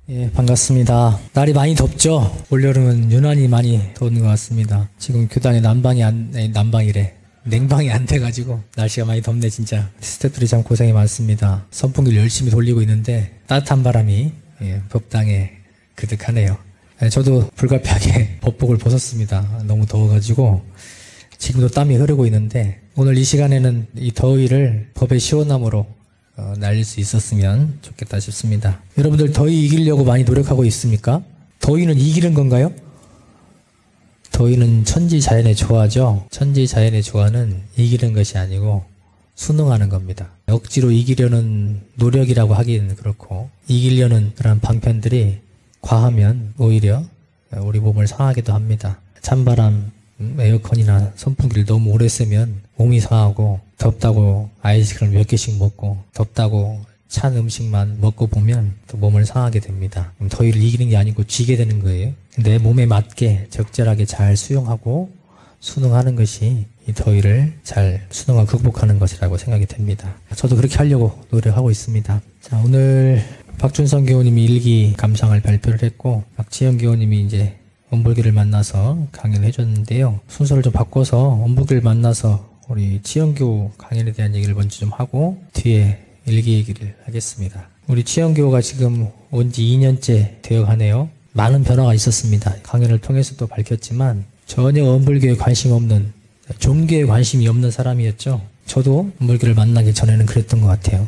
예, 반갑습니다. 날이 많이 덥죠? 올여름은 유난히 많이 더운 것 같습니다. 지금 교단에 난방이래. 냉방이 안 돼가지고 날씨가 많이 덥네 진짜. 스태프들이 참 고생이 많습니다. 선풍기를 열심히 돌리고 있는데 따뜻한 바람이 법당에 그득하네요. 저도 불가피하게 법복을 벗었습니다. 너무 더워가지고 지금도 땀이 흐르고 있는데 오늘 이 시간에는 이 더위를 법의 시원함으로 날릴 수 있었으면 좋겠다 싶습니다. 여러분들 더위 이기려고 많이 노력하고 있습니까? 더위는 이기는 건가요? 더위는 천지자연의 조화죠. 천지자연의 조화는 이기는 것이 아니고 순응하는 겁니다. 억지로 이기려는 노력이라고 하기는 그렇고 이기려는 그런 방편들이 과하면 오히려 우리 몸을 상하기도 합니다. 찬바람, 에어컨이나 선풍기를 너무 오래 쓰면 몸이 상하고 덥다고 아이스크림 몇 개씩 먹고 덥다고 찬 음식만 먹고 보면 또 몸을 상하게 됩니다. 더위를 이기는 게 아니고 쥐게 되는 거예요. 내 몸에 맞게 적절하게 잘 수용하고 순응하는 것이 이 더위를 잘 순응하고 극복하는 것이라고 생각이 됩니다. 저도 그렇게 하려고 노력하고 있습니다. 자, 오늘 박준성 교우님이 일기 감상을 발표를 했고 박지영 교우님이 이제 원불교를 만나서 강연을 해줬는데요. 순서를 좀 바꿔서 원불교를 만나서 우리 지영교 강연에 대한 얘기를 먼저 좀 하고 뒤에 일기 얘기를 하겠습니다. 우리 지영교가 지금 온 지 2년째 되어가네요. 많은 변화가 있었습니다. 강연을 통해서도 밝혔지만 전혀 원불교에 관심 없는, 종교에 관심이 없는 사람이었죠. 저도 원불교를 만나기 전에는 그랬던 것 같아요.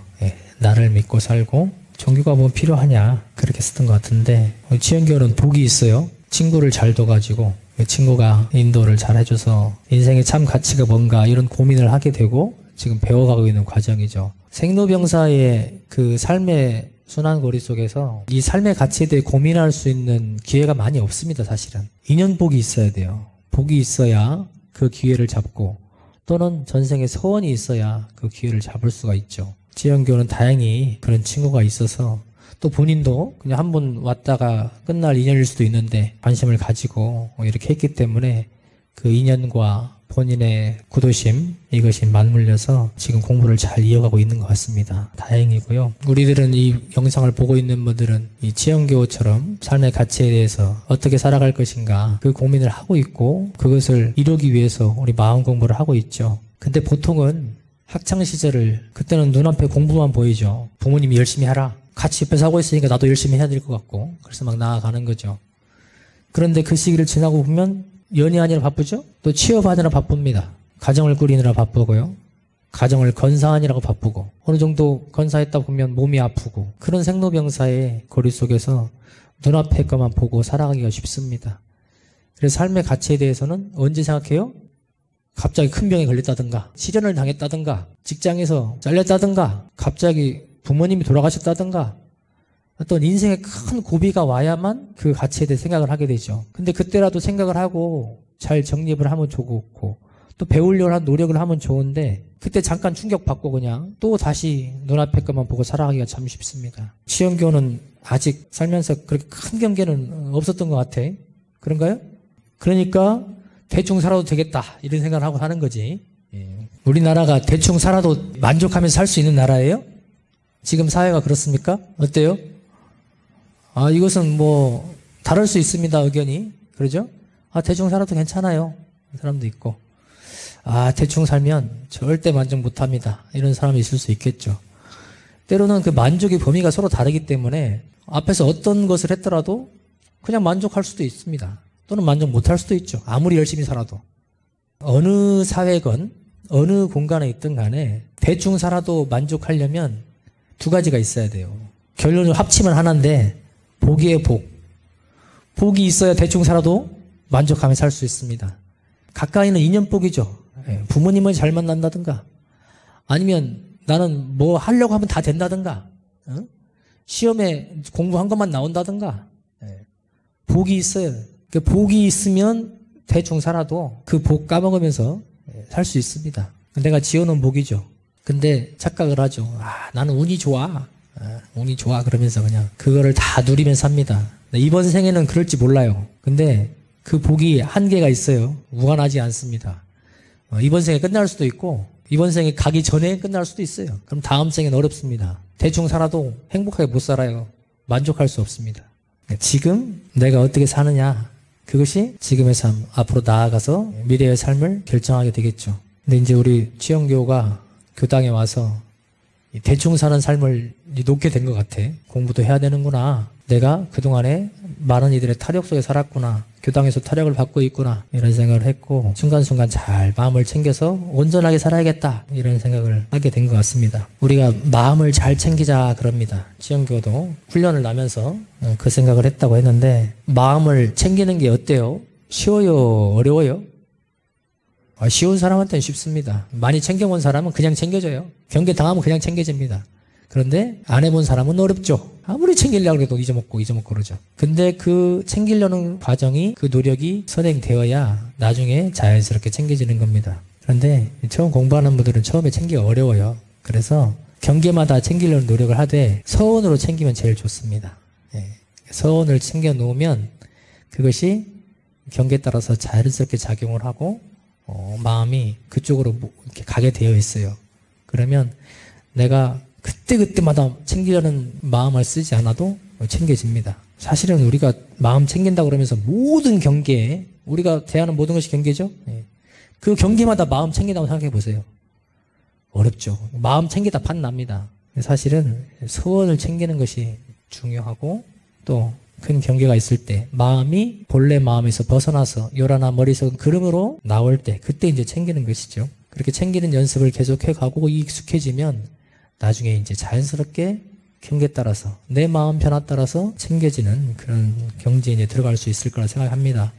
나를 믿고 살고 종교가 뭐 필요하냐 그렇게 했었던 것 같은데 우리 지영교는 복이 있어요. 친구를 잘 둬가지고 친구가 인도를 잘 해줘서 인생의 참 가치가 뭔가 이런 고민을 하게 되고 지금 배워가고 있는 과정이죠. 생로병사의 그 삶의 순환고리 속에서 이 삶의 가치에 대해 고민할 수 있는 기회가 많이 없습니다. 사실은 인연복이 있어야 돼요. 복이 있어야 그 기회를 잡고 또는 전생에 소원이 있어야 그 기회를 잡을 수가 있죠. 지영교는 다행히 그런 친구가 있어서 또 본인도 그냥 한 번 왔다가 끝날 인연일 수도 있는데 관심을 가지고 이렇게 했기 때문에 그 인연과 본인의 구도심 이것이 맞물려서 지금 공부를 잘 이어가고 있는 것 같습니다. 다행이고요. 우리들은 이 영상을 보고 있는 분들은 이 지영교처럼 삶의 가치에 대해서 어떻게 살아갈 것인가 그 고민을 하고 있고 그것을 이루기 위해서 우리 마음 공부를 하고 있죠. 근데 보통은 학창시절을 그때는 눈앞에 공부만 보이죠. 부모님이 열심히 하라. 같이 옆에서 하고 있으니까 나도 열심히 해야 될 것 같고 그래서 막 나아가는 거죠. 그런데 그 시기를 지나고 보면 연애하느라 바쁘죠? 또 취업하느라 바쁩니다. 가정을 꾸리느라 바쁘고요. 가정을 건사하느라고 바쁘고 어느 정도 건사했다 보면 몸이 아프고 그런 생로병사의 고리 속에서 눈앞의 것만 보고 살아가기가 쉽습니다. 그래서 삶의 가치에 대해서는 언제 생각해요? 갑자기 큰 병에 걸렸다든가 시련을 당했다든가 직장에서 잘렸다든가 갑자기 부모님이 돌아가셨다든가 어떤 인생의 큰 고비가 와야만 그 가치에 대해 생각을 하게 되죠. 근데 그때라도 생각을 하고 잘 정립을 하면 좋고 또 배우려고 한 노력을 하면 좋은데 그때 잠깐 충격받고 그냥 또 다시 눈앞의 것만 보고 살아가기가 참 쉽습니다. 지영교는 아직 살면서 그렇게 큰 경계는 없었던 것 같아. 그런가요? 그러니까 대충 살아도 되겠다 이런 생각을 하고 사는 거지. 우리나라가 대충 살아도 만족하면서 살 수 있는 나라예요? 지금 사회가 그렇습니까? 어때요? 이것은 뭐 다를 수 있습니다. 의견이. 그러죠? 대충 살아도 괜찮아요. 사람도 있고 대충 살면 절대 만족 못합니다. 이런 사람이 있을 수 있겠죠. 때로는 그 만족의 범위가 서로 다르기 때문에 앞에서 어떤 것을 했더라도 그냥 만족할 수도 있습니다. 또는 만족 못할 수도 있죠. 아무리 열심히 살아도. 어느 사회건 어느 공간에 있든 간에 대충 살아도 만족하려면 두 가지가 있어야 돼요. 결론을 합치면 하나인데 복이에요. 복이 있어야 대충 살아도 만족하며 살 수 있습니다. 가까이는 인연복이죠. 부모님을 잘 만난다든가 아니면 나는 뭐 하려고 하면 다 된다든가 시험에 공부한 것만 나온다든가 복이 있어요. 그 복이 있으면 대충 살아도 그 복 까먹으면서 살 수 있습니다. 내가 지어놓은 복이죠. 근데 착각을 하죠. 나는 운이 좋아. 운이 좋아 그러면서 그냥 그거를 다 누리면서 삽니다. 이번 생에는 그럴지 몰라요. 근데 그 복이 한계가 있어요. 무한하지 않습니다. 이번 생에 끝날 수도 있고 이번 생에 가기 전에 끝날 수도 있어요. 그럼 다음 생에는 어렵습니다. 대충 살아도 행복하게 못 살아요. 만족할 수 없습니다. 지금 내가 어떻게 사느냐, 그것이 지금의 삶, 앞으로 나아가서 미래의 삶을 결정하게 되겠죠. 근데 이제 우리 취영교가 교당에 와서 대충 사는 삶을 놓게 된 것 같아. 공부도 해야 되는구나. 내가 그동안에 많은 이들의 타력 속에 살았구나. 교당에서 타력을 받고 있구나. 이런 생각을 했고, 순간순간 잘 마음을 챙겨서 온전하게 살아야겠다. 이런 생각을 하게 된 것 같습니다. 우리가 마음을 잘 챙기자 그럽니다. 취영교도 훈련을 하면서 그 생각을 했다고 했는데, 마음을 챙기는 게 어때요? 쉬워요? 어려워요? 쉬운 사람한테는 쉽습니다. 많이 챙겨본 사람은 그냥 챙겨져요. 경계 당하면 그냥 챙겨집니다. 그런데 안 해본 사람은 어렵죠. 아무리 챙기려고 해도 잊어먹고 그러죠. 근데 그 챙기려는 과정이, 그 노력이 선행되어야 나중에 자연스럽게 챙겨지는 겁니다. 그런데 처음 공부하는 분들은 처음에 챙기기 어려워요. 그래서 경계마다 챙기려는 노력을 하되 서원으로 챙기면 제일 좋습니다. 서원을 챙겨 놓으면 그것이 경계에 따라서 자연스럽게 작용을 하고 마음이 그쪽으로 이렇게 가게 되어 있어요. 그러면 내가 그때마다 챙기려는 마음을 쓰지 않아도 챙겨집니다. 사실은 우리가 마음 챙긴다고 그러면서 모든 경계에, 우리가 대하는 모든 것이 경계죠? 그 경계마다 마음 챙긴다고 생각해 보세요. 어렵죠. 마음 챙기다 판납니다. 사실은 서원을 챙기는 것이 중요하고, 또 큰 경계가 있을 때 마음이 본래 마음에서 벗어나서 요란한 머릿속 그름으로 나올 때, 그때 이제 챙기는 것이죠. 그렇게 챙기는 연습을 계속해 가고 익숙해지면 나중에 이제 자연스럽게 경계에 따라서, 내 마음 변화 따라서 챙겨지는 그런 경지에 이제 들어갈 수 있을 거라 생각합니다.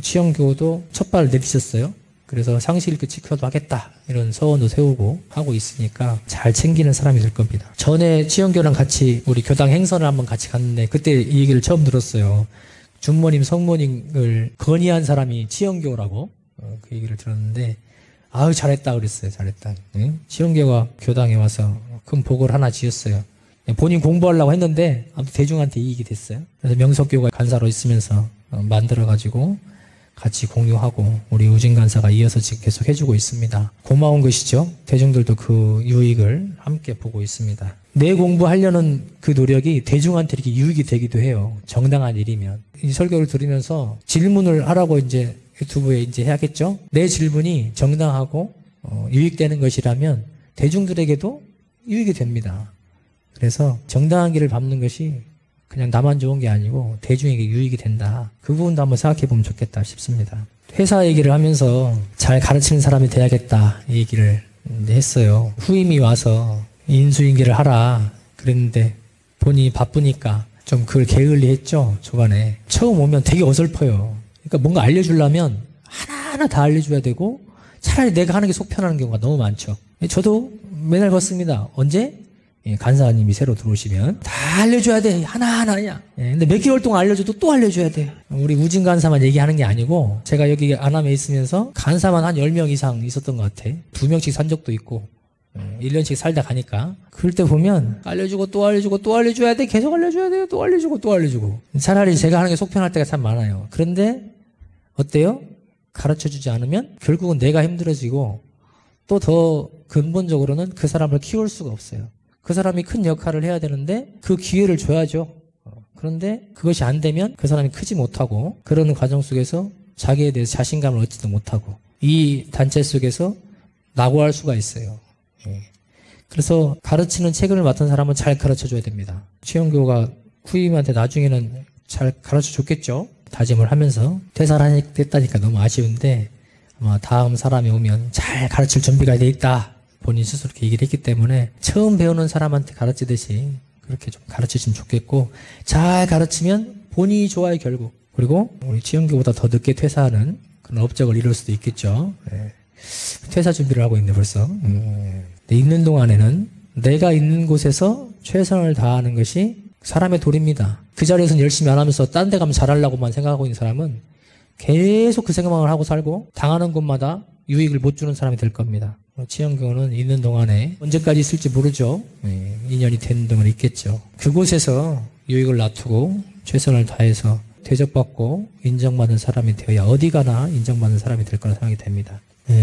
취영교도 첫 발을 내디셨어요. 그래서 상실일교 지켜도 하겠다, 이런 서원도 세우고 하고 있으니까 잘 챙기는 사람이 될 겁니다. 전에 취영교랑 같이 우리 교당 행선을 한번 같이 갔는데, 그때 이 얘기를 처음 들었어요. 준모님, 성모님을 건의한 사람이 취영교라고 그 얘기를 들었는데, 아유 잘했다 그랬어요. 잘했다. 취영교가 교당에 와서 큰 복을 하나 지었어요. 본인 공부하려고 했는데 아무튼 대중한테 이익이 됐어요. 그래서 명석교가 간사로 있으면서 만들어가지고 같이 공유하고 우리 우진 간사가 이어서 지금 계속 해주고 있습니다. 고마운 것이죠. 대중들도 그 유익을 함께 보고 있습니다. 내 공부하려는 그 노력이 대중한테 이렇게 유익이 되기도 해요. 정당한 일이면. 이 설교를 들으면서 질문을 하라고 이제 유튜브에 이제 해야겠죠? 내 질문이 정당하고 유익되는 것이라면 대중들에게도 유익이 됩니다. 그래서 정당한 길을 밟는 것이 그냥 나만 좋은 게 아니고 대중에게 유익이 된다. 그 부분도 한번 생각해 보면 좋겠다 싶습니다. 회사 얘기를 하면서 잘 가르치는 사람이 돼야겠다, 이 얘기를 했어요. 후임이 와서 인수인계를 하라 그랬는데 본인이 바쁘니까 좀 그걸 게을리했죠. 초반에 처음 오면 되게 어설퍼요. 그러니까 뭔가 알려주려면 하나하나 다 알려줘야 되고, 차라리 내가 하는 게 속 편하는 경우가 너무 많죠. 저도 맨날 그렇습니다. 언제? 간사님이 새로 들어오시면 다 알려줘야 돼. 하나하나냐. 근데 몇 개월 동안 알려줘도 또 알려줘야 돼. 우리 우진 간사만 얘기하는 게 아니고, 제가 여기 안암에 있으면서 간사만 한 10명 이상 있었던 것 같아. 2명씩 산 적도 있고 1년씩 살다 가니까. 그럴 때 보면 알려주고 또 알려주고 또 알려줘야 돼. 계속 알려줘야 돼요. 또 알려주고 또 알려주고. 차라리 제가 하는 게 속편할 때가 참 많아요. 그런데 어때요? 가르쳐주지 않으면 결국은 내가 힘들어지고, 또 더 근본적으로는 그 사람을 키울 수가 없어요. 그 사람이 큰 역할을 해야 되는데 그 기회를 줘야죠. 그런데 그것이 안 되면 그 사람이 크지 못하고, 그런 과정 속에서 자기에 대해서 자신감을 얻지도 못하고 이 단체 속에서 낙오할 수가 있어요. 그래서 가르치는 책임을 맡은 사람은 잘 가르쳐줘야 됩니다. 취영교가 후임한테 나중에는 잘 가르쳐줬겠죠. 다짐을 하면서. 퇴사를 했다니까 너무 아쉬운데 아마 다음 사람이 오면 잘 가르칠 준비가 돼 있다, 본인 스스로 이렇게 얘기를 했기 때문에 처음 배우는 사람한테 가르치듯이 그렇게 좀 가르치시면 좋겠고, 잘 가르치면 본인이 좋아요 결국. 그리고 우리 취영교보다 더 늦게 퇴사하는 그런 업적을 이룰 수도 있겠죠. 퇴사 준비를 하고 있네 벌써. 있는 동안에는 내가 있는 곳에서 최선을 다하는 것이 사람의 도리입니다. 그 자리에서는 열심히 안 하면서 딴 데 가면 잘하려고만 생각하고 있는 사람은 계속 그 생각만 하고 살고, 당하는 곳마다 유익을 못 주는 사람이 될 겁니다. 취영교는 있는 동안에 언제까지 있을지 모르죠. 2년이 되는 동안 있겠죠. 그곳에서 유익을 놔두고 최선을 다해서 대접받고 인정받는 사람이 되어야 어디 가나 인정받는 사람이 될 거라 생각이 됩니다.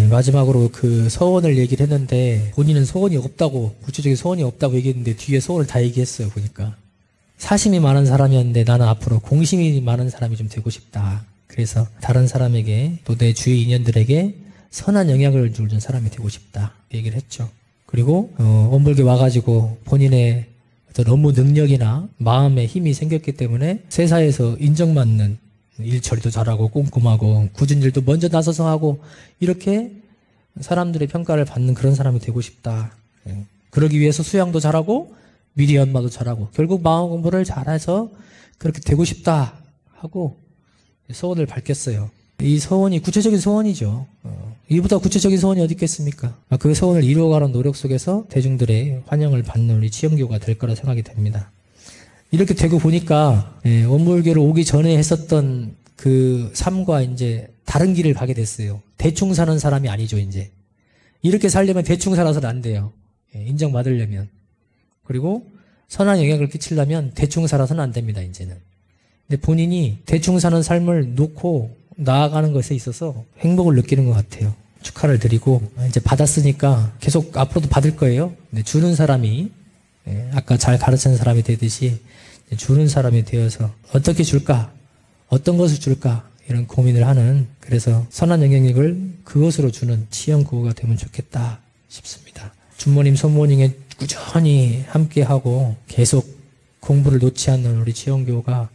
마지막으로 그 서원을 얘기를 했는데, 본인은 소원이 없다고, 구체적인 소원이 없다고 얘기했는데 뒤에 소원을 다 얘기했어요. 보니까 사심이 많은 사람이었는데 나는 앞으로 공심이 많은 사람이 좀 되고 싶다. 그래서 다른 사람에게 또 내 주위 인연들에게 선한 영향을 주는 사람이 되고 싶다. 얘기를 했죠. 그리고 원불교 와가지고 본인의 어떤 업무 능력이나 마음에 힘이 생겼기 때문에 세사에서 인정받는 일처리도 잘하고 꼼꼼하고 굳은 일도 먼저 나서서 하고 이렇게 사람들의 평가를 받는 그런 사람이 되고 싶다. 그러기 위해서 수양도 잘하고 미리 연마도 잘하고 결국 마음 공부를 잘해서 그렇게 되고 싶다 하고 소원을 밝혔어요. 이 소원이 구체적인 소원이죠. 이보다 구체적인 소원이 어디 있겠습니까? 그 소원을 이루어가는 노력 속에서 대중들의 환영을 받는 우리 치영교가 될 거라 생각이 됩니다. 이렇게 되고 보니까 원불교를 오기 전에 했었던 그 삶과 이제 다른 길을 가게 됐어요. 대충 사는 사람이 아니죠, 이제. 이렇게 살려면 대충 살아서는 안 돼요. 인정받으려면. 그리고 선한 영향을 끼치려면 대충 살아서는 안 됩니다, 이제는. 근데 본인이 대충 사는 삶을 놓고 나아가는 것에 있어서 행복을 느끼는 것 같아요. 축하를 드리고, 이제 받았으니까 계속 앞으로도 받을 거예요. 근데 주는 사람이, 아까 잘 가르치는 사람이 되듯이 주는 사람이 되어서 어떻게 줄까? 어떤 것을 줄까? 이런 고민을 하는, 그래서 선한 영향력을 그것으로 주는 치영구가 되면 좋겠다 싶습니다. 준모님, 손모님에 꾸준히 함께하고 계속 공부를 놓지 않는 우리 치영교가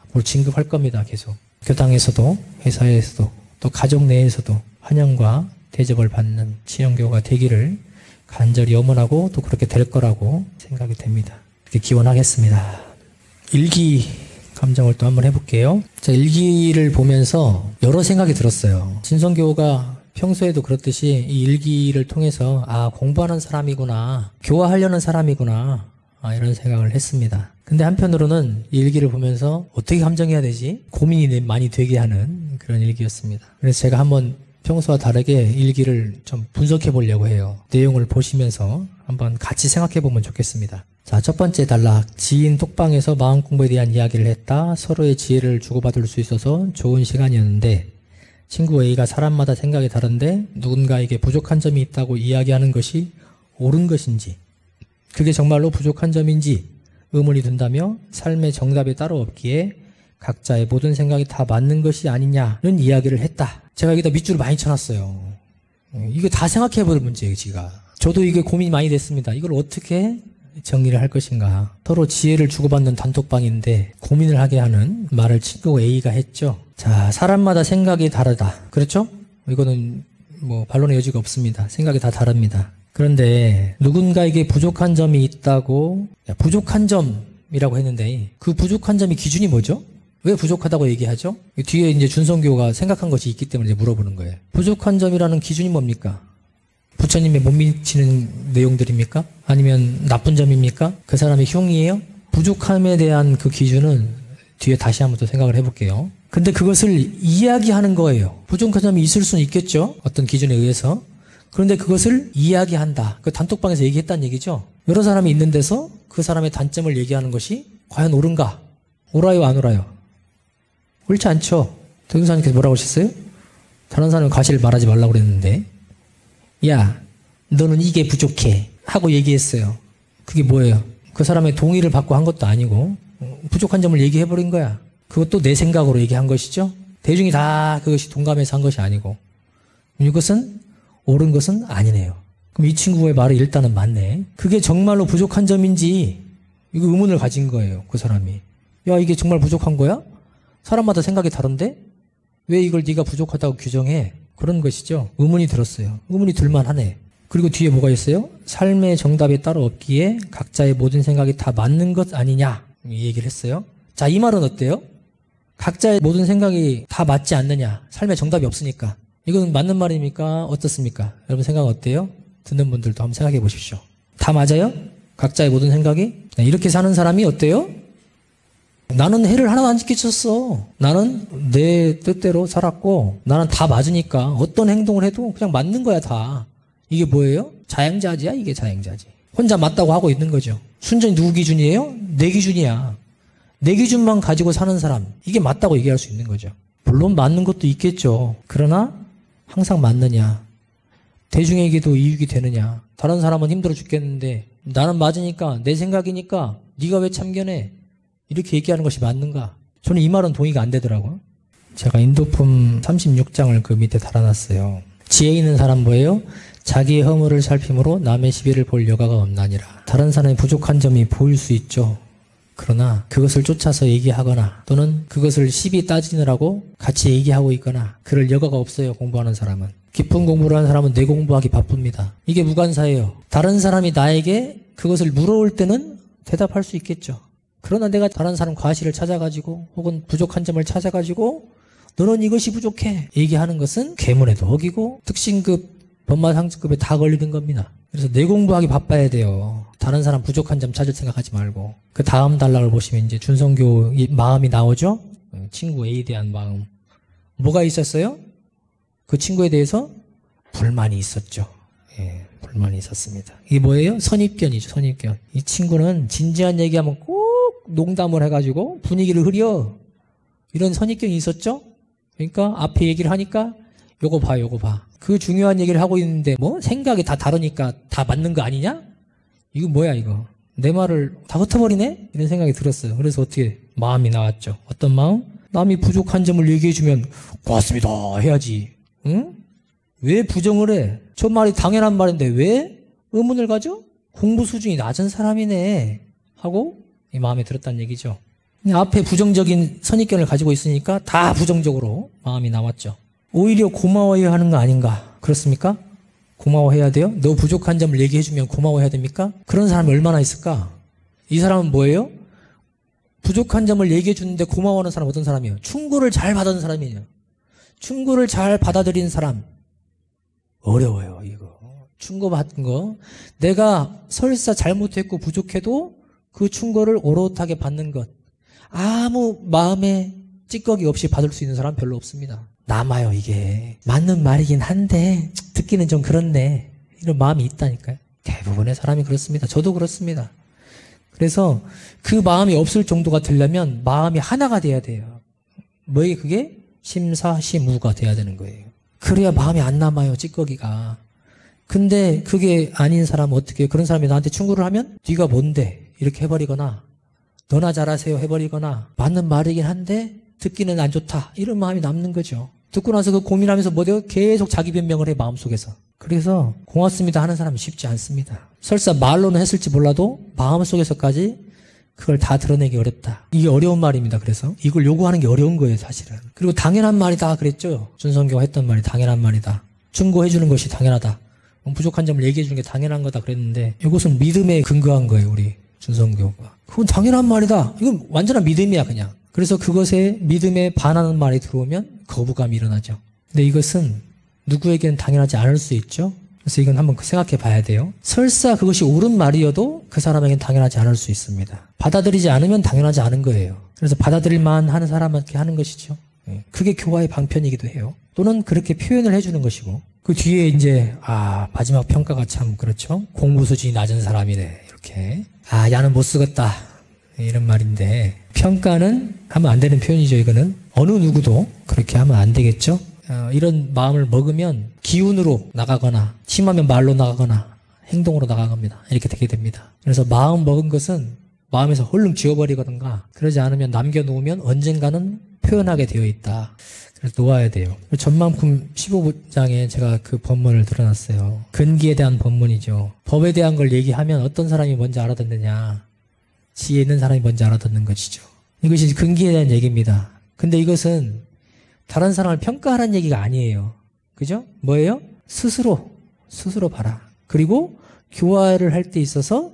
앞으로 진급할 겁니다. 계속. 교당에서도 회사에서도 또 가족 내에서도 환영과 대접을 받는 치영교가 되기를 간절히 염원하고 또 그렇게 될 거라고 생각이 됩니다. 이렇게 기원하겠습니다. 일기 감정을 또 한번 해볼게요. 자, 일기를 보면서 여러 생각이 들었어요. 진성교가 평소에도 그렇듯이 이 일기를 통해서 공부하는 사람이구나, 교화하려는 사람이구나, 이런 생각을 했습니다. 근데 한편으로는 이 일기를 보면서 어떻게 감정해야 되지? 고민이 많이 되게 하는 그런 일기였습니다. 그래서 제가 한번 평소와 다르게 일기를 좀 분석해 보려고 해요. 내용을 보시면서 한번 같이 생각해 보면 좋겠습니다. 자, 첫 번째 단락. 지인 톡방에서 마음 공부에 대한 이야기를 했다. 서로의 지혜를 주고받을 수 있어서 좋은 시간이었는데 친구 A가 사람마다 생각이 다른데 누군가에게 부족한 점이 있다고 이야기하는 것이 옳은 것인지, 그게 정말로 부족한 점인지 의문이 든다며 삶의 정답이 따로 없기에 각자의 모든 생각이 다 맞는 것이 아니냐는 이야기를 했다. 제가 여기다 밑줄을 많이 쳐놨어요. 이거 다 생각해볼 문제예요, 지가. 저도 이게 고민이 많이 됐습니다. 이걸 어떻게 정리를 할 것인가. 서로 지혜를 주고받는 단톡방인데 고민을 하게 하는 말을 친구 A가 했죠. 자, 사람마다 생각이 다르다. 그렇죠? 이거는 뭐 반론의 여지가 없습니다. 생각이 다 다릅니다. 그런데 누군가에게 부족한 점이 있다고, 부족한 점이라고 했는데 그 부족한 점이 기준이 뭐죠? 왜 부족하다고 얘기하죠? 뒤에 이제 준성교가 생각한 것이 있기 때문에 물어보는 거예요. 부족한 점이라는 기준이 뭡니까? 부처님에 못 미치는 내용들입니까? 아니면 나쁜 점입니까? 그 사람의 흉이에요? 부족함에 대한 그 기준은 뒤에 다시 한번 더 생각을 해볼게요. 근데 그것을 이야기하는 거예요. 부족한 점이 있을 수는 있겠죠? 어떤 기준에 의해서. 그런데 그것을 이야기한다. 그 단톡방에서 얘기했다는 얘기죠. 여러 사람이 있는 데서 그 사람의 단점을 얘기하는 것이 과연 옳은가? 옳아요, 안 옳아요? 옳지 않죠. 대승사님께서 뭐라고 하셨어요? 다른 사람은 과실을 말하지 말라고 그랬는데, 야, 너는 이게 부족해 하고 얘기했어요. 그게 뭐예요? 그 사람의 동의를 받고 한 것도 아니고 부족한 점을 얘기해버린 거야. 그것도 내 생각으로 얘기한 것이죠. 대중이 다 그것이 동감해서 한 것이 아니고. 이것은 옳은 것은 아니네요. 그럼 이 친구의 말이 일단은 맞네. 그게 정말로 부족한 점인지 이거 의문을 가진 거예요. 그 사람이. 야, 이게 정말 부족한 거야? 사람마다 생각이 다른데 왜 이걸 네가 부족하다고 규정해? 그런 것이죠. 의문이 들었어요. 의문이 들만하네. 그리고 뒤에 뭐가 있어요? 삶의 정답이 따로 없기에 각자의 모든 생각이 다 맞는 것 아니냐, 이 얘기를 했어요. 자, 이 말은 어때요? 각자의 모든 생각이 다 맞지 않느냐, 삶의 정답이 없으니까. 이건 맞는 말입니까? 어떻습니까? 여러분 생각 어때요? 듣는 분들도 한번 생각해 보십시오. 다 맞아요? 각자의 모든 생각이? 이렇게 사는 사람이 어때요? 나는 해를 하나도 안 끼쳤어. 나는 내 뜻대로 살았고 나는 다 맞으니까 어떤 행동을 해도 그냥 맞는 거야, 다. 이게 뭐예요? 자양자지야, 이게 자양자지. 혼자 맞다고 하고 있는 거죠. 순전히 누구 기준이에요? 내 기준이야. 내 기준만 가지고 사는 사람, 이게 맞다고 얘기할 수 있는 거죠. 물론 맞는 것도 있겠죠. 그러나 항상 맞느냐? 대중에게도 이익이 되느냐? 다른 사람은 힘들어 죽겠는데 나는 맞으니까, 내 생각이니까 네가 왜 참견해? 이렇게 얘기하는 것이 맞는가? 저는 이 말은 동의가 안 되더라고요. 제가 인도품 36장을 그 밑에 달아놨어요. 지혜 있는 사람 뭐예요? 자기의 허물을 살핌으로 남의 시비를 볼 여가가 없나니라. 다른 사람의 부족한 점이 보일 수 있죠. 그러나 그것을 쫓아서 얘기하거나 또는 그것을 시비 따지느라고 같이 얘기하고 있거나 그럴 여가가 없어요. 공부하는 사람은. 깊은 공부를 하는 사람은 내 공부하기 바쁩니다. 이게 무관사예요. 다른 사람이 나에게 그것을 물어올 때는 대답할 수 있겠죠. 그러나 내가 다른 사람 과실을 찾아가지고 혹은 부족한 점을 찾아가지고 너는 이것이 부족해 얘기하는 것은 계문에도 어기고 특신급 법마상급에 다 걸리는 겁니다. 그래서 내 공부하기 바빠야 돼요. 다른 사람 부족한 점 찾을 생각하지 말고. 그 다음 단락을 보시면 이제 준성교 마음이 나오죠. 친구 A에 대한 마음. 뭐가 있었어요? 그 친구에 대해서 불만이 있었죠. 예, 불만이 있었습니다. 이게 뭐예요? 선입견이죠. 선입견. 이 친구는 진지한 얘기하면 꼭 농담을 해가지고 분위기를 흐려. 이런 선입견이 있었죠. 그러니까 앞에 얘기를 하니까 요거 봐, 요거 봐. 그 중요한 얘기를 하고 있는데 뭐 생각이 다 다르니까 다 맞는 거 아니냐? 이거 뭐야 이거. 내 말을 다 흩어버리네? 이런 생각이 들었어요. 그래서 어떻게 마음이 나왔죠. 어떤 마음? 남이 부족한 점을 얘기해주면 고맙습니다 해야지. 응? 왜 부정을 해? 저 말이 당연한 말인데 왜 의문을 가져? 공부 수준이 낮은 사람이네 하고 이 마음에 들었다는 얘기죠. 앞에 부정적인 선입견을 가지고 있으니까 다 부정적으로 마음이 나왔죠. 오히려 고마워해야 하는 거 아닌가? 그렇습니까? 고마워해야 돼요? 너 부족한 점을 얘기해주면 고마워해야 됩니까? 그런 사람이 얼마나 있을까? 이 사람은 뭐예요? 부족한 점을 얘기해주는데 고마워하는 사람 어떤 사람이에요? 충고를 잘 받은 사람이에요. 충고를 잘 받아들인 사람 어려워요. 이거 충고받은 거 내가 설사 잘못했고 부족해도 그 충고를 오롯하게 받는 것 아무 마음에 찌꺼기 없이 받을 수 있는 사람 별로 없습니다. 남아요. 이게 맞는 말이긴 한데 듣기는 좀 그렇네 이런 마음이 있다니까요. 대부분의 사람이 그렇습니다. 저도 그렇습니다. 그래서 그 마음이 없을 정도가 되려면 마음이 하나가 돼야 돼요. 뭐에 그게? 심사시무가 돼야 되는 거예요. 그래야 마음이 안 남아요. 찌꺼기가. 근데 그게 아닌 사람은 어떻게 해요? 그런 사람이 나한테 충고를 하면 네가 뭔데? 이렇게 해버리거나 너나 잘하세요 해버리거나 맞는 말이긴 한데 듣기는 안 좋다 이런 마음이 남는 거죠. 듣고 나서 그 고민하면서 뭐 돼요? 계속 자기 변명을 해 마음속에서. 그래서 고맙습니다 하는 사람은 쉽지 않습니다. 설사 말로는 했을지 몰라도 마음속에서까지 그걸 다 드러내기 어렵다. 이게 어려운 말입니다. 그래서 이걸 요구하는 게 어려운 거예요 사실은. 그리고 당연한 말이다 그랬죠. 준성교가 했던 말이 당연한 말이다. 충고해 주는 것이 당연하다. 부족한 점을 얘기해 주는 게 당연한 거다 그랬는데 이것은 믿음에 근거한 거예요. 우리 준성교가. 그건 당연한 말이다. 이건 완전한 믿음이야 그냥. 그래서 그것에 믿음에 반하는 말이 들어오면 거부감이 일어나죠. 근데 이것은 누구에게는 당연하지 않을 수 있죠. 그래서 이건 한번 생각해 봐야 돼요. 설사 그것이 옳은 말이어도 그 사람에게는 당연하지 않을 수 있습니다. 받아들이지 않으면 당연하지 않은 거예요. 그래서 받아들일만 하는 사람한테 하는 것이죠. 그게 교화의 방편이기도 해요. 또는 그렇게 표현을 해주는 것이고 그 뒤에 이제 마지막 평가가 참 그렇죠. 공부 수준이 낮은 사람이네 이렇게 야는 못 쓰겠다 이런 말인데 평가는 하면 안 되는 표현이죠. 이거는 어느 누구도 그렇게 하면 안 되겠죠. 이런 마음을 먹으면 기운으로 나가거나 심하면 말로 나가거나 행동으로 나가갑니다. 이렇게 되게 됩니다. 그래서 마음 먹은 것은 마음에서 얼른 지워버리거든가 그러지 않으면 남겨놓으면 언젠가는 표현하게 되어 있다. 그래서 놓아야 돼요. 전만큼 15장에 제가 그 본문을 드러났어요. 근기에 대한 본문이죠. 법에 대한 걸 얘기하면 어떤 사람이 먼저 알아듣느냐. 지혜 있는 사람이 먼저 알아듣는 것이죠. 이것이 근기에 대한 얘기입니다. 근데 이것은 다른 사람을 평가하라는 얘기가 아니에요. 그죠? 뭐예요? 스스로 봐라. 그리고 교화를 할 때 있어서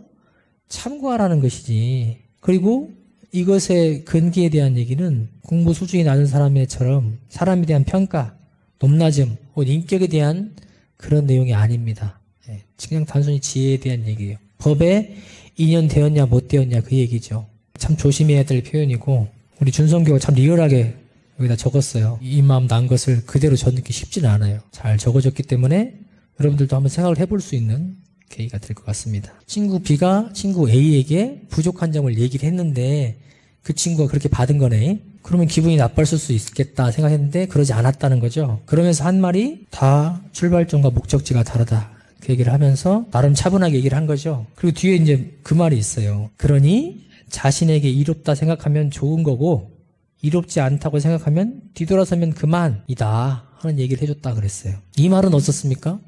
참고하라는 것이지. 그리고 이것의 근기에 대한 얘기는 공부 수준이 낮은 사람처럼 사람에 대한 평가, 높낮음, 혹은 인격에 대한 그런 내용이 아닙니다. 그냥 단순히 지혜에 대한 얘기예요. 법에 인연되었냐 못 되었냐 그 얘기죠. 참 조심해야 될 표현이고 우리 준성교가 참 리얼하게 여기다 적었어요. 이 마음 난 것을 그대로 적기 쉽지는 않아요. 잘 적어졌기 때문에 여러분들도 한번 생각을 해볼 수 있는 계기가 될 것 같습니다. 친구 B가 친구 A에게 부족한 점을 얘기를 했는데 그 친구가 그렇게 받은 거네. 그러면 기분이 나빴을 수 있겠다 생각했는데 그러지 않았다는 거죠. 그러면서 한 말이 다 출발점과 목적지가 다르다. 그 얘기를 하면서 나름 차분하게 얘기를 한 거죠. 그리고 뒤에 이제 그 말이 있어요. 그러니 자신에게 이롭다 생각하면 좋은 거고 이롭지 않다고 생각하면 뒤돌아서면 그만이다 하는 얘기를 해줬다 그랬어요. 이 말은 어떻습니까?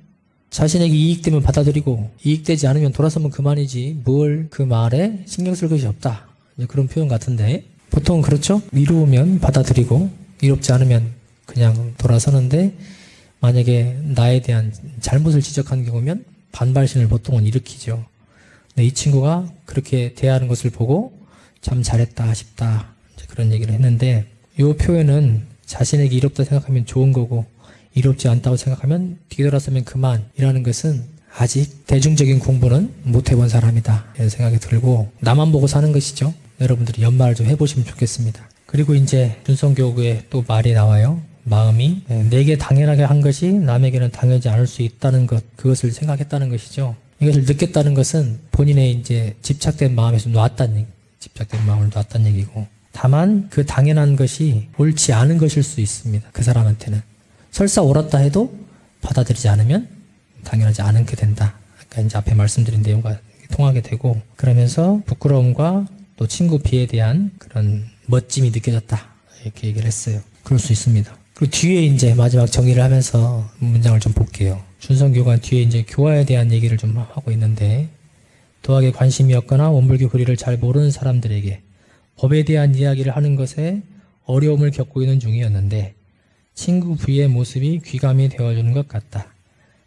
자신에게 이익되면 받아들이고 이익되지 않으면 돌아서면 그만이지 뭘 그 말에 신경 쓸 것이 없다. 그런 표현 같은데 보통 그렇죠? 이로우면 받아들이고 이롭지 않으면 그냥 돌아서는데 만약에 나에 대한 잘못을 지적한 경우면 반발심을 보통은 일으키죠. 근데 이 친구가 그렇게 대하는 것을 보고 참 잘했다 싶다 그런 얘기를 했는데 이 표현은 자신에게 이롭다 생각하면 좋은 거고 이롭지 않다고 생각하면 뒤돌아서면 그만이라는 것은 아직 대중적인 공부는 못 해본 사람이다 이런 생각이 들고 나만 보고 사는 것이죠. 여러분들이 연말을 좀 해보시면 좋겠습니다. 그리고 이제 준성교구에 또 말이 나와요. 마음이 내게 당연하게 한 것이 남에게는 당연하지 않을 수 있다는 것, 그것을 생각했다는 것이죠. 이것을 느꼈다는 것은 본인의 이제 집착된 마음에서 놨다는 얘기, 집착된 마음을 놨다는 얘기고, 다만 그 당연한 것이 옳지 않은 것일 수 있습니다. 그 사람한테는 설사 옳았다 해도 받아들이지 않으면 당연하지 않게 된다. 아까 이제 앞에 말씀드린 내용과 통하게 되고, 그러면서 부끄러움과 또 친구 비에 대한 그런 멋짐이 느껴졌다 이렇게 얘기를 했어요. 그럴 수 있습니다. 그리고 뒤에 이제 마지막 정의를 하면서 문장을 좀 볼게요. 준성교가 뒤에 이제 교화에 대한 얘기를 좀 하고 있는데, 도학에 관심이 없거나 원불교 교리를 잘 모르는 사람들에게 법에 대한 이야기를 하는 것에 어려움을 겪고 있는 중이었는데 친구 V의 모습이 귀감이 되어주는 것 같다.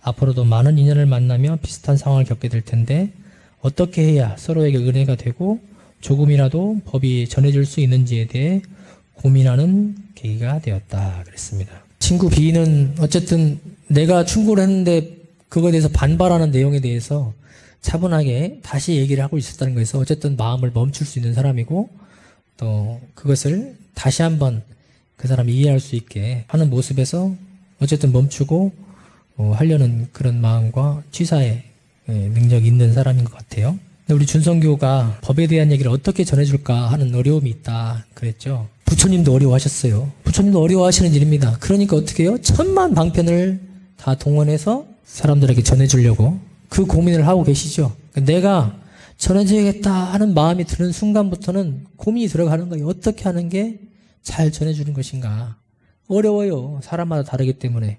앞으로도 많은 인연을 만나며 비슷한 상황을 겪게 될 텐데 어떻게 해야 서로에게 은혜가 되고 조금이라도 법이 전해질 수 있는지에 대해 고민하는 계기가 되었다 그랬습니다. 친구 B는 어쨌든 내가 충고를 했는데 그거에 대해서 반발하는 내용에 대해서 차분하게 다시 얘기를 하고 있었다는 거에서 어쨌든 마음을 멈출 수 있는 사람이고 또 그것을 다시 한번 그 사람이 이해할 수 있게 하는 모습에서 어쨌든 멈추고 하려는 그런 마음과 취사의 능력이 있는 사람인 것 같아요. 근데 우리 준성교가 법에 대한 얘기를 어떻게 전해줄까 하는 어려움이 있다 그랬죠. 부처님도 어려워하셨어요. 부처님도 어려워하시는 일입니다. 그러니까 어떻게 해요? 천만 방편을 다 동원해서 사람들에게 전해주려고 그 고민을 하고 계시죠. 내가 전해줘야겠다 하는 마음이 드는 순간부터는 고민이 들어가는 거예요. 어떻게 하는 게 잘 전해주는 것인가. 어려워요. 사람마다 다르기 때문에.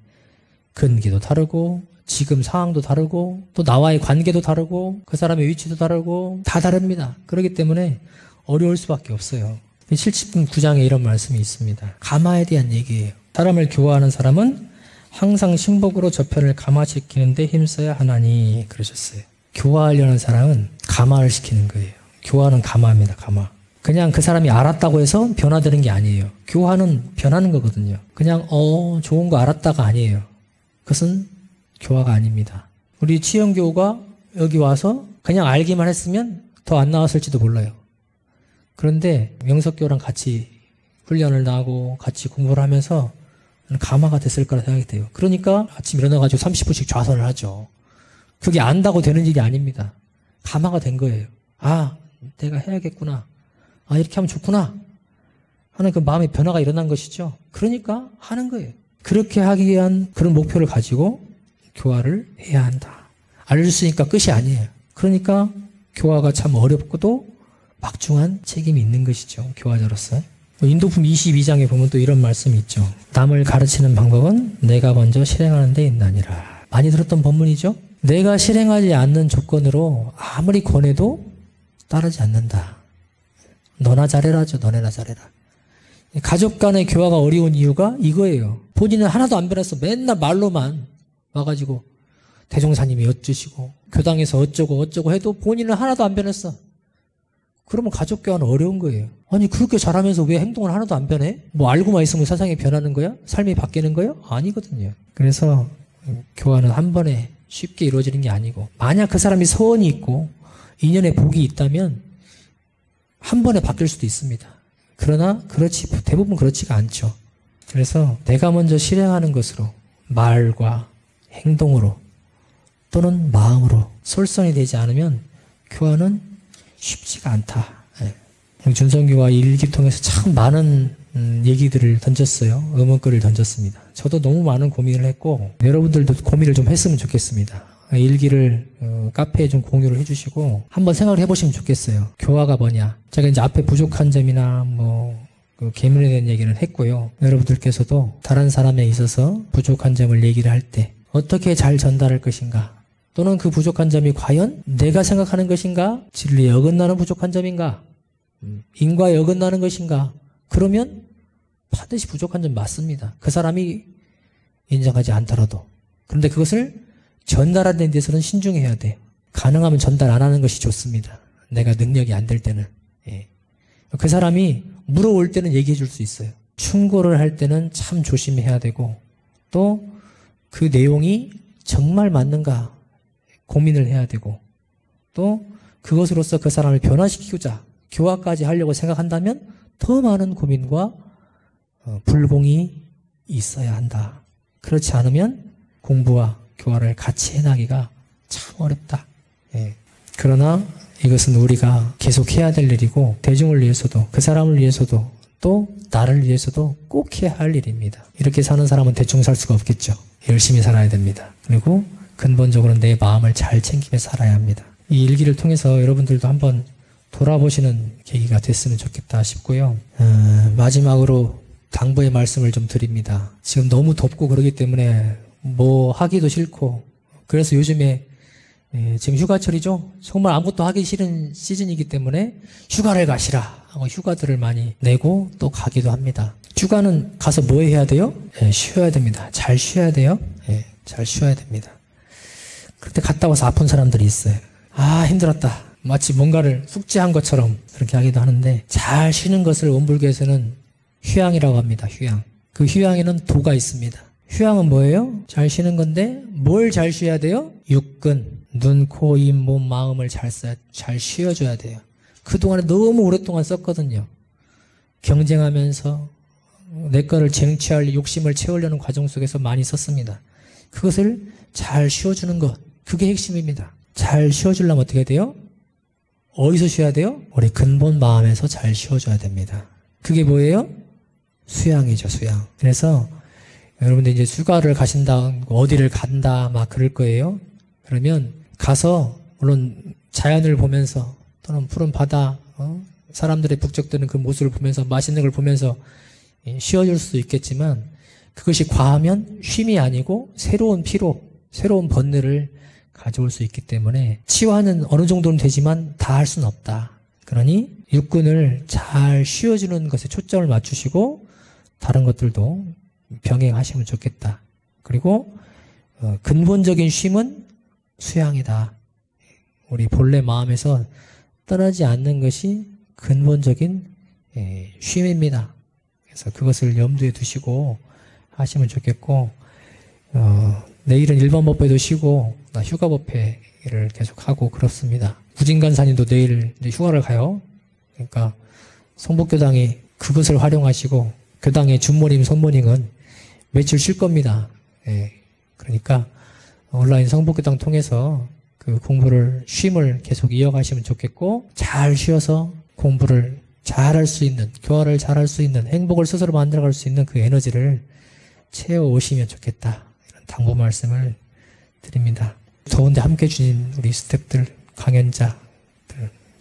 근기도 다르고 지금 상황도 다르고 또 나와의 관계도 다르고 그 사람의 위치도 다르고 다 다릅니다. 그렇기 때문에 어려울 수밖에 없어요. 70분 9장에 이런 말씀이 있습니다. 감화에 대한 얘기예요. 사람을 교화하는 사람은 항상 신복으로 저편을 감화시키는 데 힘써야 하나니 그러셨어요. 교화하려는 사람은 감화를 시키는 거예요. 교화는 감화입니다. 감화. 그냥 그 사람이 알았다고 해서 변화되는 게 아니에요. 교화는 변하는 거거든요. 그냥 좋은 거 알았다가 아니에요. 그것은 교화가 아닙니다. 우리 치영교우가 여기 와서 그냥 알기만 했으면 더 안 나왔을지도 몰라요. 그런데 명석교랑 같이 훈련을 나고 같이 공부를 하면서 감화가 됐을 거라 생각이 돼요. 그러니까 아침 일어나가지고 30분씩 좌선을 하죠. 그게 안다고 되는 일이 아닙니다. 감화가 된 거예요. 아, 내가 해야겠구나. 아, 이렇게 하면 좋구나 하는 그 마음의 변화가 일어난 것이죠. 그러니까 하는 거예요. 그렇게 하기 위한 그런 목표를 가지고 교화를 해야 한다. 알려줬으니까 끝이 아니에요. 그러니까 교화가 참 어렵고도 막중한 책임이 있는 것이죠. 교화자로서. 인도품 22장에 보면 또 이런 말씀이 있죠. 남을 가르치는 방법은 내가 먼저 실행하는 데 있나니라. 많이 들었던 본문이죠. 내가 실행하지 않는 조건으로 아무리 권해도 따르지 않는다. 너나 잘해라죠. 너네나 잘해라. 가족 간의 교화가 어려운 이유가 이거예요. 본인은 하나도 안 변했어. 맨날 말로만 와가지고 대종사님이 어쩌시고 교당에서 어쩌고 해도 본인은 하나도 안 변했어. 그러면 가족 교화는 어려운 거예요. 아니 그렇게 잘하면서 왜 행동을 하나도 안 변해? 뭐 알고만 있으면 세상이 변하는 거야? 삶이 바뀌는 거야? 아니거든요. 그래서 교화는 한 번에 쉽게 이루어지는 게 아니고 만약 그 사람이 소원이 있고 인연의 복이 있다면 한 번에 바뀔 수도 있습니다. 그러나 대부분 그렇지가 않죠. 그래서 내가 먼저 실행하는 것으로 말과 행동으로 또는 마음으로 솔선이 되지 않으면 교화는 쉽지가 않다. 준성교와 일기 통해서 참 많은 얘기들을 던졌어요. 의문거리를 던졌습니다. 저도 너무 많은 고민을 했고 여러분들도 고민을 좀 했으면 좋겠습니다. 일기를 카페에 좀 공유를 해주시고 한번 생각을 해보시면 좋겠어요. 교화가 뭐냐. 제가 이제 앞에 부족한 점이나 그 계문에 대한 얘기는 했고요. 여러분들께서도 다른 사람에 있어서 부족한 점을 얘기를 할 때 어떻게 잘 전달할 것인가, 또는 그 부족한 점이 과연 내가 생각하는 것인가, 진리에 어긋나는 부족한 점인가, 인과에 어긋나는 것인가, 그러면 반드시 부족한 점 맞습니다. 그 사람이 인정하지 않더라도. 그런데 그것을 전달하는 데 대해서는 신중해야 돼요. 가능하면 전달 안 하는 것이 좋습니다. 내가 능력이 안 될 때는. 그 사람이 물어올 때는 얘기해 줄 수 있어요. 충고를 할 때는 참 조심해야 되고, 또 그 내용이 정말 맞는가 고민을 해야 되고, 또 그것으로서 그 사람을 변화시키고자 교화까지 하려고 생각한다면 더 많은 고민과 불공이 있어야 한다. 그렇지 않으면 공부와 교화를 같이 해나가기가 참 어렵다. 그러나 이것은 우리가 계속 해야 될 일이고, 대중을 위해서도, 그 사람을 위해서도, 또 나를 위해서도 꼭 해야 할 일입니다. 이렇게 사는 사람은 대충 살 수가 없겠죠. 열심히 살아야 됩니다. 그리고 근본적으로 내 마음을 잘 챙기며 살아야 합니다. 이 일기를 통해서 여러분들도 한번 돌아보시는 계기가 됐으면 좋겠다 싶고요. 마지막으로 당부의 말씀을 좀 드립니다. 지금 너무 덥고 그러기 때문에 뭐 하기도 싫고, 그래서 요즘에 지금 휴가철이죠. 정말 아무것도 하기 싫은 시즌이기 때문에 휴가를 가시라 하고 휴가들을 많이 내고 또 가기도 합니다. 휴가는 가서 뭐 해야 돼요? 쉬어야 됩니다. 잘 쉬어야 돼요. 잘 쉬어야 됩니다. 그런데 갔다 와서 아픈 사람들이 있어요. 아, 힘들었다. 마치 뭔가를 숙제한 것처럼 그렇게 하기도 하는데, 잘 쉬는 것을 원불교에서는 휴양이라고 합니다. 휴양. 그 휴양에는 도가 있습니다. 휴양은 뭐예요? 잘 쉬는 건데 뭘 잘 쉬어야 돼요? 육근, 눈, 코, 입, 몸, 마음을 잘 쉬어줘야 돼요. 그동안에 너무 오랫동안 썼거든요. 경쟁하면서 내 거를 쟁취할 욕심을 채우려는 과정 속에서 많이 썼습니다. 그것을 잘 쉬어주는 것, 그게 핵심입니다. 잘 쉬어주려면 어떻게 돼요? 어디서 쉬어야 돼요? 우리 근본 마음에서 잘 쉬어줘야 됩니다. 그게 뭐예요? 수양이죠, 수양. 그래서 여러분들 이제 휴가를 가신다, 어디를 간다, 막 그럴 거예요. 그러면 가서 물론 자연을 보면서, 또는 푸른 바다, 사람들의 북적대는 그 모습을 보면서, 맛있는 걸 보면서 쉬어줄 수도 있겠지만, 그것이 과하면 쉼이 아니고 새로운 피로, 새로운 번뇌를 가져올 수 있기 때문에 치유하는 어느 정도는 되지만 다 할 수는 없다. 그러니 육군을 잘 쉬어주는 것에 초점을 맞추시고 다른 것들도 병행하시면 좋겠다. 그리고 근본적인 쉼은 수양이다. 우리 본래 마음에서 떠나지 않는 것이 근본적인 쉼입니다. 그래서 그것을 염두에 두시고 하시면 좋겠고, 내일은 일반 법회도 쉬고 나 휴가 법회를 계속하고 그렇습니다. 무진간사님도 내일 이제 휴가를 가요. 그러니까 성북교당이 그것을 활용하시고, 교당의 준모님, 손모님은 며칠 쉴 겁니다. 그러니까 온라인 성북교당 통해서 그 공부를, 쉼을 계속 이어가시면 좋겠고, 잘 쉬어서 공부를 잘할 수 있는, 교화를 잘할 수 있는, 행복을 스스로 만들어갈 수 있는 그 에너지를 채워오시면 좋겠다. 이런 당부 말씀을 드립니다. 더운데 함께 해주신 우리 스태프들, 강연자들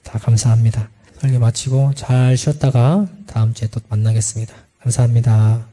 다 감사합니다. 설교 마치고 잘 쉬었다가 다음 주에 또 만나겠습니다. 감사합니다.